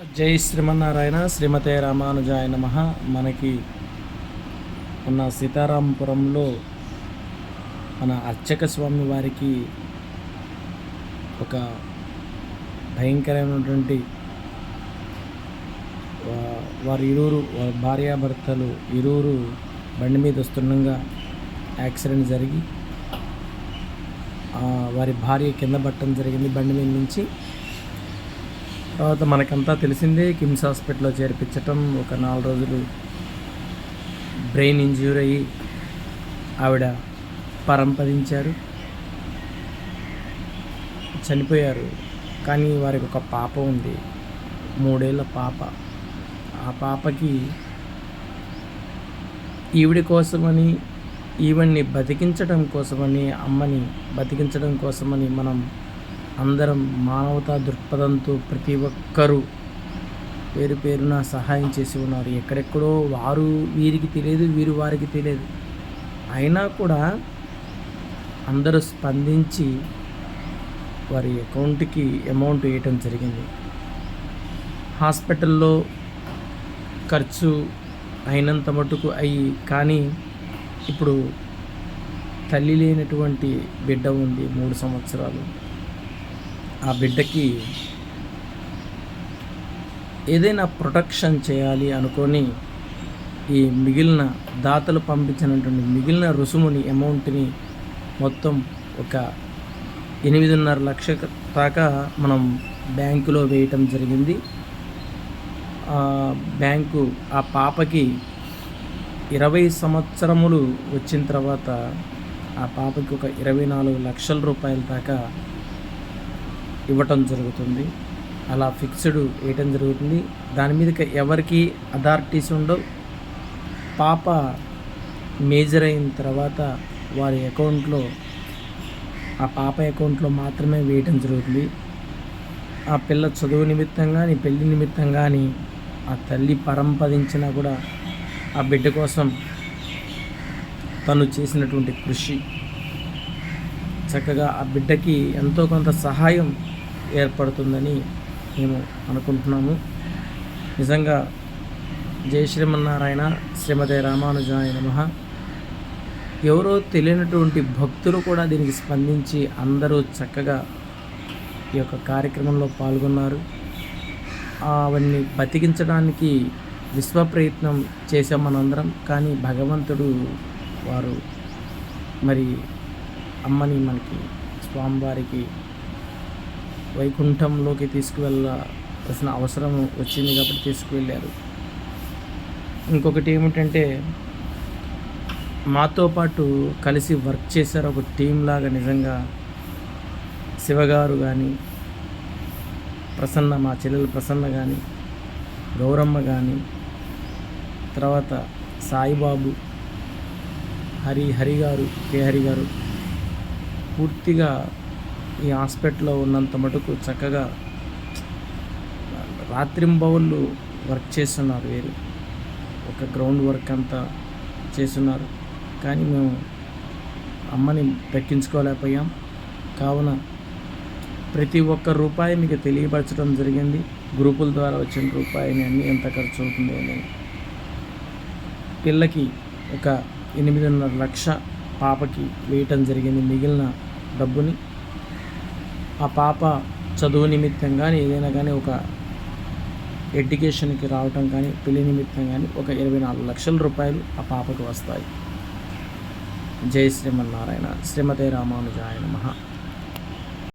జై శ్రీమన్నారాయణ. శ్రీమతే రామానుజాయ నమః. మనకి ఉన్న సీతారాంపురంలో మన అర్చక స్వామి వారికి ఒక భయంకరమైనటువంటి వారి ఇరువురు భార్యాభర్తలు ఇరువురు బండి మీద వస్తుండగా యాక్సిడెంట్ జరిగి వారి భార్య కింద పట్టడం జరిగింది బండి మీద నుంచి. తర్వాత మనకంతా తెలిసిందే, కిమ్స్ హాస్పిటల్లో చేర్పించటం, ఒక 4 రోజులు బ్రెయిన్ ఇంజ్యూర్ అయ్యి ఆవిడ పరంపదించారు, చనిపోయారు. కానీ వారికి ఒక పాప ఉంది, 3 ఏళ్ళ పాప. ఆ పాపకి ఈవిడి కోసమని, ఈవిడ్ని బతికించడం కోసమని, అమ్మని బతికించడం కోసమని మనం అందరం మానవతా దృక్పథంతో ప్రతి ఒక్కరూ పేరు పేరున సహాయం చేసి ఉన్నారు. ఎక్కడెక్కడో వారు వీరికి తెలియదు, వీరు వారికి తెలియదు, అయినా కూడా అందరూ స్పందించి వారి అకౌంట్కి అమౌంట్ వేయటం జరిగింది. హాస్పిటల్లో ఖర్చు అయినంత మటుకు అయ్యి, కానీ ఇప్పుడు తల్లి లేనటువంటి బిడ్డ ఉంది, 3 సంవత్సరాలు. ఆ బిడ్డకి ఏదైనా ప్రొటెక్షన్ చేయాలి అనుకొని ఈ మిగిలిన దాతలు పంపించినటువంటి మిగిలిన రుసుముని, అమౌంట్ని మొత్తం ఒక 8.5 లక్షల దాకా మనం బ్యాంకులో వేయటం జరిగింది. బ్యాంకు ఆ పాపకి 20 సంవత్సరములు వచ్చిన తర్వాత ఆ పాపకి ఒక 24 లక్షల రూపాయల దాకా ఇవ్వటం జరుగుతుంది. అలా ఫిక్స్డ్ వేయటం జరుగుతుంది. దాని మీదకి ఎవరికి అథారిటీస్ ఉండవు. పాప మేజర్ అయిన తర్వాత వారి అకౌంట్లో, ఆ పాప అకౌంట్లో మాత్రమే వేయటం జరుగుతుంది. ఆ పిల్ల చదువు నిమిత్తం కానీ, పెళ్లి నిమిత్తం కానీ ఆ తల్లి పరంపదించినా కూడా ఆ బిడ్డ కోసం తను చేసినటువంటి కృషి, చక్కగా ఆ బిడ్డకి ఎంతో కొంత సహాయం ఏర్పడుతుందని మేము అనుకుంటున్నాము. నిజంగా జై శ్రీమన్నారాయణ. శ్రీమతే రామానుజాయ నమః. ఎవరో తెలియనటువంటి భక్తులు కూడా దీనికి స్పందించి అందరూ చక్కగా ఈ యొక్క కార్యక్రమంలో పాల్గొన్నారు. అవన్నీ బతికించడానికి విశ్వ ప్రయత్నం చేసాం మనందరం. కానీ భగవంతుడు వారు మరి అమ్మని మనకి స్వామివారికి వైకుంఠంలోకి తీసుకువెళ్ళాల్సిన అవసరం వచ్చింది కాబట్టి తీసుకువెళ్ళారు. ఇంకొకటి ఏమిటంటే, మాతో పాటు కలిసి వర్క్ చేశారు ఒక టీం లాగా. నిజంగా శివగారు కానీ, ప్రసన్న, మా చెల్లెలు ప్రసన్న కానీ, గౌరమ్మ కానీ, తర్వాత సాయిబాబు, హరి గారు, హరి గారు పూర్తిగా ఈ హాస్పిటల్లో ఉన్నంత మటుకు చక్కగా రాత్రింబవళ్ళు వర్క్ చేస్తున్నారు. వీరు ఒక గ్రౌండ్ వర్క్ అంతా చేస్తున్నారు. కానీ మేము అమ్మని దక్కించుకోలేకపోయాం. కావున ప్రతి ఒక్క రూపాయి మీకు తెలియపరచడం జరిగింది. గ్రూపుల ద్వారా వచ్చిన రూపాయిని అన్నీ ఎంత ఖర్చు అవుతుంది అని. పిల్లకి ఒక 8.5 లక్ష పాపకి వేయటం జరిగింది. మిగిలిన డబ్బుని ఆ పాప చదువు నిమిత్తం కానీ, ఏదైనా కానీ, ఒక ఎడ్యుకేషన్కి రావటం కానీ, పెళ్లి నిమిత్తం కానీ ఒక 24 లక్షల రూపాయలు ఆ పాపకు వస్తాయి. జై శ్రీమన్నారాయణ. శ్రీమతే రామానుజాయ నమః.